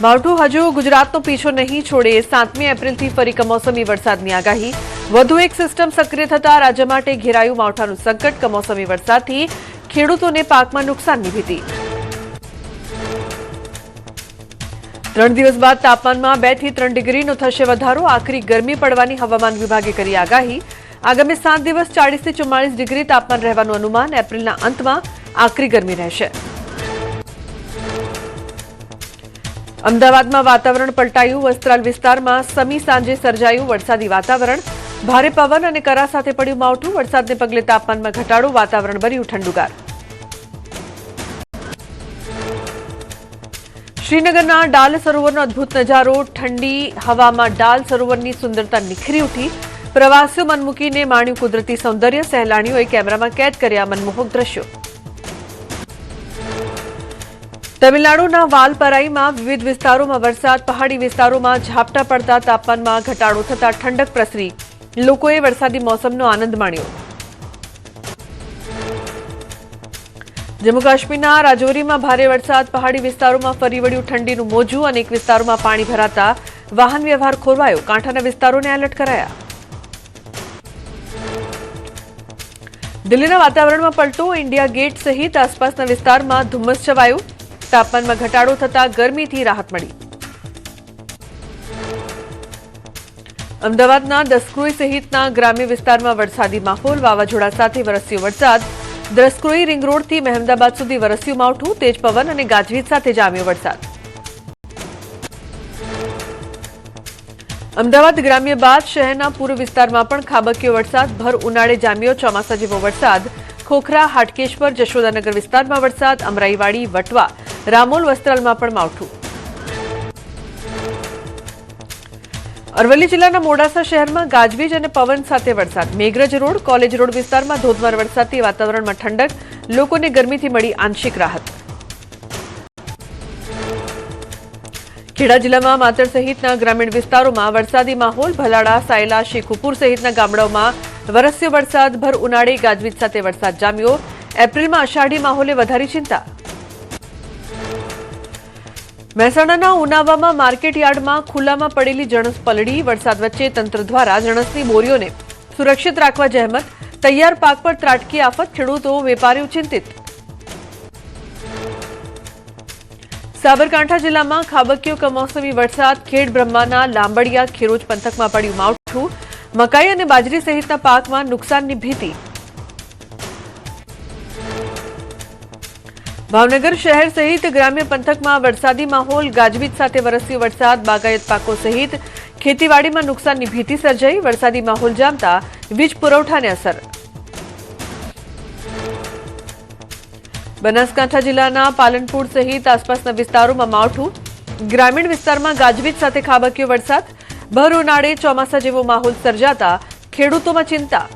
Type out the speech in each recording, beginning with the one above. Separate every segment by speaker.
Speaker 1: માવઠું હજુ ગુજરાતનો પીછો નહીં છોડે. 7મી એપ્રિલથી ફરી કમોસમી વરસાદની આગાહી. વધુ એક સિસ્ટમ સક્રિય થતા રાજ્ય માટે ઘેરાયું માવઠાનું સંકટ. કમોસમી વરસાદથી ખેડૂતોને પાકમાં નુકસાનની ભીતિ. 3 દિવસ બાદ તાપમાનમાં 2 થી 3 ડિગ્રીનો થશે વધારો. આકરી ગરમી પડવાની હવામાન વિભાગે કરી આગાહી. આગામી 7 દિવસ 40 થી 44 ડિગ્રી તાપમાન રહેવાનું અનુમાન. એપ્રિલના અંતમાં આકરી ગરમી રહેશે. અમદાવાદમાં વાતાવરણ પલટાયું. વસ્ત્રાલ વિસ્તારમાં સમી સાંજે સર્જાયું વરસાદી વાતાવરણ. ભારે પવન અને કરા સાથે પડ્યું માવઠું. વરસાદને પગલે તાપમાનમાં ઘટાડો. વાતાવરણ બન્યું ઠંડુગાર. શ્રીનગરના ડાલ સરોવરનો અદભુત નજારો. ઠંડી હવામાં ડાલ સરોવરની સુંદરતા નિખરી ઉઠી. પ્રવાસીઓ મન મૂકીને માણ્યું કુદરતી સૌંદર્ય. સહેલાણીઓએ કેમેરામાં કેદ કર્યા મનમોહક દ્રશ્યો. તમિલનાડુના વાલપરાઈમાં વિવિધ વિસ્તારોમાં વરસાદ. પહાડી વિસ્તારોમાં ઝાપટા પડતા તાપમાનમાં ઘટાડો થતા ઠંડક પ્રસરી. લોકોએ વરસાદી મોસમનો આનંદ માણ્યો. જમ્મુ કાશ્મીરના રાજૌરીમાં ભારે વરસાદ. પહાડી વિસ્તારોમાં ફરી વળ્યું ઠંડીનું મોજું. અનેક વિસ્તારોમાં પાણી ભરાતા વાહન વ્યવહાર ખોરવાયો. કાંઠાના વિસ્તારોને એલર્ટ કરાયા. દિલ્હીના વાતાવરણમાં પલટો. ઇન્ડિયા ગેટ સહિત આસપાસના વિસ્તારમાં ધુમ્મસ છવાયું. તાપમાનમાં ઘટાડો થતા ગરમીથી રાહત મળી. અમદાવાદના દસક્રોઈ સહિતના ગ્રામ્ય વિસ્તારમાં વરસાદી માહોલ. વાવાઝોડા સાથે વરસ્યો વરસાદ. દસક્રોઈ રિંગ રોડથી મહેમદાબાદ સુધી વરસ્યું માવઠું. તેજ પવન અને ગાજવીજ સાથે જામ્યો વરસાદ. અમદાવાદ ગ્રામ્ય બાદ શહેરના પૂર્વ વિસ્તારમાં પણ ખાબક્યો વરસાદ. ભર ઉનાળે જામ્યો ચોમાસા જેવો વરસાદ. ખોખરા, હાટકેશ્વર, જશોદાનગર વિસ્તારમાં વરસાદ. અમરાઈવાડી, વટવા, રામોલ, વસ્ત્રાલમાં પણ માવઠું. અરવલ્લી જિલ્લાના મોડાસા શહેરમાં ગાજવીજ અને પવન સાથે વરસાદ. મેઘરજ રોડ, કોલેજ રોડ વિસ્તારમાં ધોધમાર વરસાદથી વાતાવરણમાં ઠંડક. લોકોને ગરમીથી મળી આંશિક રાહત. ખેડા જિલ્લામાં માતર સહિતના ગ્રામીણ વિસ્તારોમાં વરસાદી માહોલ. ભલાડા, સાયલા, શેખુપુર સહિતના ગામડાઓમાં વરસ્યો વરસાદ. ભર ઉનાળે ગાજવીજ સાથે વરસાદ જામ્યો. એપ્રિલમાં અષાઢી માહોલે વધારી ચિંતા. મહેસાણાના ઉનાવામાં માર્કેટ યાર્ડમાં ખુલ્લામાં પડેલી જણસ પલળી. વરસાદ વચ્ચે તંત્ર દ્વારા જણસની બોરીઓને સુરક્ષિત રાખવા જહેમત. તૈયાર પાક પર ત્રાટકી આફત. ખેડૂતો, વેપારીઓ ચિંતિત. સાબરકાંઠા જિલ્લામાં ખાબક્યો કમોસમી વરસાદ. ખેડ બ્રહ્માના લાંબડિયા, ખેરોજ પંથકમાં પડ્યું માવઠું. મકાઈ અને બાજરી સહિતના પાકમાં નુકસાનની ભીતિ. ભાવનગર શહેર સહિત ગ્રામ્ય પંથકમાં વરસાદી માહોલ. ગાજવીજ સાથે વરસ્યો વરસાદ. બાગાયત પાકો સહિત ખેતીવાડીમાં નુકસાનની ભીતિ સર્જાઈ. વરસાદી માહોલ જામતા વીજ પુરવઠાને અસર. બનાસકાંઠા જિલ્લાના પાલનપુર સહિત આસપાસના વિસ્તારોમાં માવઠું. ગ્રામીણ વિસ્તારમાં ગાજવીજ સાથે ખાબક્યો વરસાદ. ભર ઉનાળે ચોમાસા જેવો માહોલ સર્જાતા ખેડૂતોમાં ચિંતા.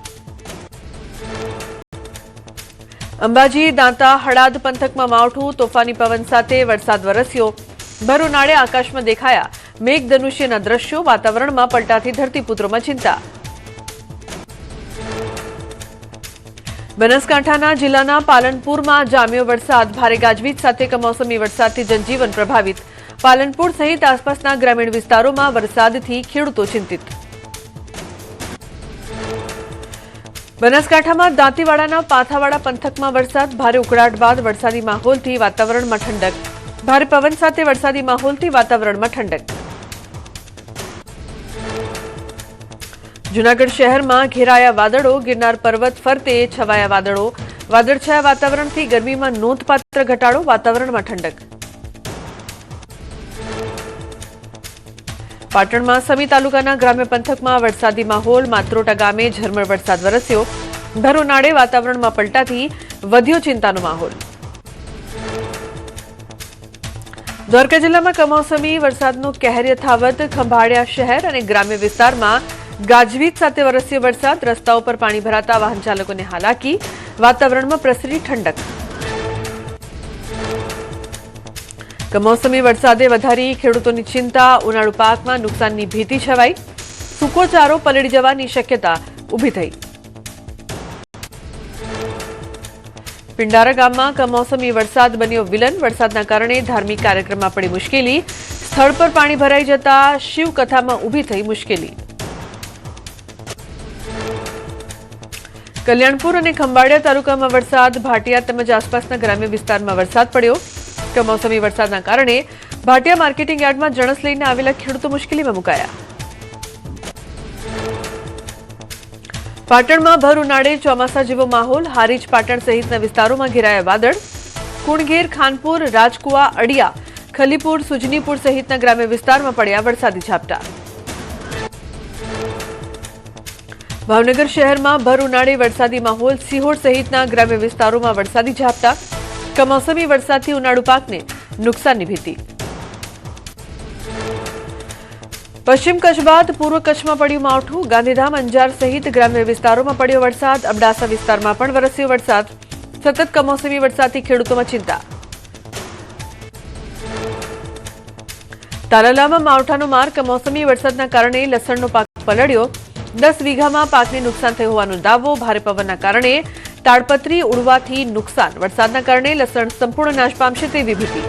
Speaker 1: અંબાજી, દાંતા, હળાદ પંથકમાં માવઠું. તોફાની પવન સાથે વરસાદ વરસ્યો. ભર ઉનાળે આકાશમાં દેખાયા મેઘધનુષ્યના દ્રશ્યો. વાતાવરણમાં પલટાથી ધરતીપુત્રોમાં ચિંતા. બનાસકાંઠાના જિલ્લાના પાલનપુરમાં જામ્યો વરસાદ. ભારે ગાજવીજ સાથે કમોસમી વરસાદથી જનજીવન પ્રભાવિત. પાલનપુર સહિત આસપાસના ગ્રામીણ વિસ્તારોમાં વરસાદથી ખેડૂતો ચિંતિત. બનાસકાંઠામાં દાંતીવાડાના પાથાવાડા પંથકમાં વરસાદ. ભારે ઉકળાટ બાદ વરસાદી માહોલથી વાતાવરણમાં ઠંડક. ભારે પવન સાથે વરસાદી માહોલથી વાતાવરણમાં ઠંડક. જૂનાગઢ શહેરમાં ઘેરાયા વાદળો. ગિરનાર પર્વત ફરતે છવાયા વાદળો. વાદળછાયા વાતાવરણથી ગરમીમાં નોંધપાત્ર ઘટાડો. વાતાવરણમાં ઠંડક. પાટણમાં સમી તાલુકાના ગ્રામ્ય પંથકમાં વરસાદી માહોલ. માત્રોટા ગામે ઝરમર વરસાદ વરસ્યો. ભર ઉનાળે વાતાવરણમાં પલટાથી વધ્યો ચિંતાનો માહોલ. દ્વારકા જિલ્લામાં કમોસમી વરસાદનો કહેર યથાવત. ખંભાળિયા શહેર અને ગ્રામ્ય વિસ્તારમાં ગાજવીજ સાથે વરસ્યો વરસાદ. રસ્તાઓ પર પાણી ભરાતા વાહન ચાલકોને હાલાકી. વાતાવરણમાં પ્રસરી ઠંડક. કમોસમી વરસાદે વધારી ખેડૂતોની ચિંતા. ઉનાળુ પાકમાં નુકસાનની ભીતિ છવાઈ. સૂકો ચારો પલળી જવાની શક્યતા ઊભી થઈ. પિંડારા ગામમાં કમોસમી વરસાદ બન્યો વિલન. વરસાદના કારણે ધાર્મિક કાર્યક્રમમાં પડી મુશ્કેલી. સ્થળ પર પાણી ભરાઈ જતા શિવકથામાં ઊભી થઈ મુશ્કેલી। કલ્યાણપુર અને ખંભાળિયા તાલુકામાં વરસાદ, ભાટિયા તેમજ આસપાસના ગ્રામ્ય વિસ્તારમાં વરસાદ પડ્યો। કમોસમી વરસાદના કારણે ભાટિયા માર્કેટિંગ યાર્ડમાં જણસ લઈને આવેલા ખેડૂતો મુશ્કેલીમાં મુકાયા। પાટણમાં ભર ઉનાળે ચોમાસા જેવો માહોલ, હારીજ પાટણ સહિતના વિસ્તારોમાં ઘેરાયા વાદળ। કુણઘેર, ખાનપુર, રાજકુવા, અડિયા, ખલીપુર, સુજનીપુર સહિતના ગ્રામ્ય વિસ્તારમાં પડ્યા વરસાદી ઝાપટા। ભાવનગર શહેરમાં ભર ઉનાળે વરસાદી માહોલ, સિહોર સહિતના ગ્રામ્ય વિસ્તારોમાં વરસાદી ઝાપટા। કમોસમી વરસાદથી ઉનાળુ પાકને નુકસાનની ભીતિ। પશ્ચિમ કચ્છ બાદ પૂર્વ કચ્છમાં પડ્યું માવઠું, ગાંધીધામ, અંજાર સહિત ગ્રામ્ય વિસ્તારોમાં પડ્યો વરસાદ। અબડાસા વિસ્તારમાં પણ વરસ્યો વરસાદ। સતત કમોસમી વરસાદથી ખેડૂતોમાં ચિંતા। તાલાલામાં માવઠાનો માર, કમોસમી વરસાદના કારણે લસણનો પાક પલળ્યો। 10 વીઘામાં પાકને નુકસાન થયું હોવાનો દાવો। ભારે પવનના કારણે તાડપત્રી ઉડવાથી નુકસાન, વરસાદના કારણે લસણ સંપૂર્ણ નાશ પામશે તેવી ભીતિ।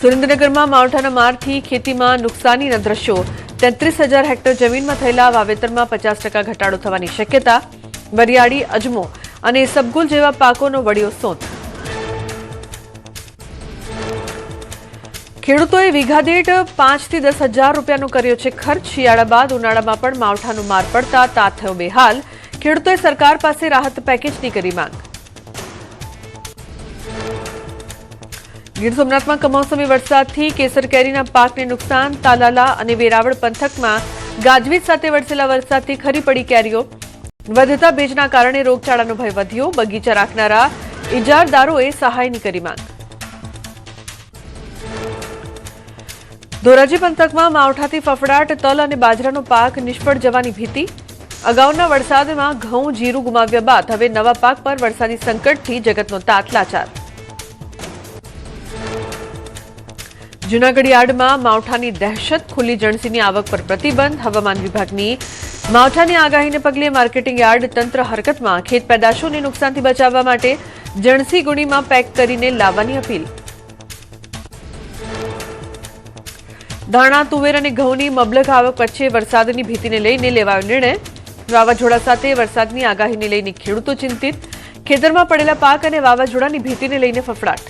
Speaker 1: સુરેન્દ્રનગરમાં માવઠાના મારથી ખેતીમાં નુકસાનીના દ્રશ્યો। 33,000 હેક્ટર જમીનમાં થયેલા વાવેતરમાં 50% ઘટાડો થવાની શક્યતા। વરિયાળી, અજમો અને સબગુલ જેવા પાકોનો વળ્યો સોંત। ખેડૂતોએ વીઘા દીઠ 5 થી 10,000 રૂપિયાનો કર્યો છે ખર્ચ। શિયાળા બાદ ઉનાળામાં પણ માવઠાનો માર પડતા તાત થયો બેહાલ। ખેડૂતોએ સરકાર પાસે રાહત પેકેજની કરી માંગ। ગીર સોમનાથમાં કમોસમી વરસાદથી કેસર કેરીના પાકને નુકસાન। તાલાલા અને વેરાવળ પંથકમાં ગાજવીજ સાથે વરસેલા વરસાદથી ખરી પડી કેરીઓ। વધતા ભેજના કારણે રોગચાળાનો ભય વધ્યો। બગીચા રાખનારા ઇજારદારોએ સહાયની કરી માંગ। ધોરાજી પંથકમાં માવઠાથી ફફડાટ, તલ અને બાજરાનો પાક નિષ્ફળ જવાની ભીતિ। અગાઉના વરસાદમાં ઘઉં, જીરું ગુમાવ્યા બાદ હવે નવા પાક પર વરસાદી સંકટથી જગતનો તાત લાચાર। જૂનાગઢ યાર્ડમાં માવઠાની દહેશત, ખુલ્લી જણસીની આવક પર પ્રતિબંધ। હવામાન વિભાગની માવઠાની આગાહીને પગલે માર્કેટિંગ યાર્ડ તંત્ર હરકતમાં। ખેત પેદાશોને નુકસાનથી બચાવવા માટે જણસી ગુણીમાં પેક કરીને લાવવાની અપીલ। ધાણા, તુવેર અને ઘઉંની મબલખ આવક વચ્ચે વરસાદની ભીતિને લઈને લેવાયો નિર્ણય। વાવાઝોડા સાથે વરસાદની આગાહીને લઈને ખેડૂતો ચિંતિત। ખેતરમાં પડેલા પાક અને વાવાઝોડાની ભીતિને લઈને ફફડાટ।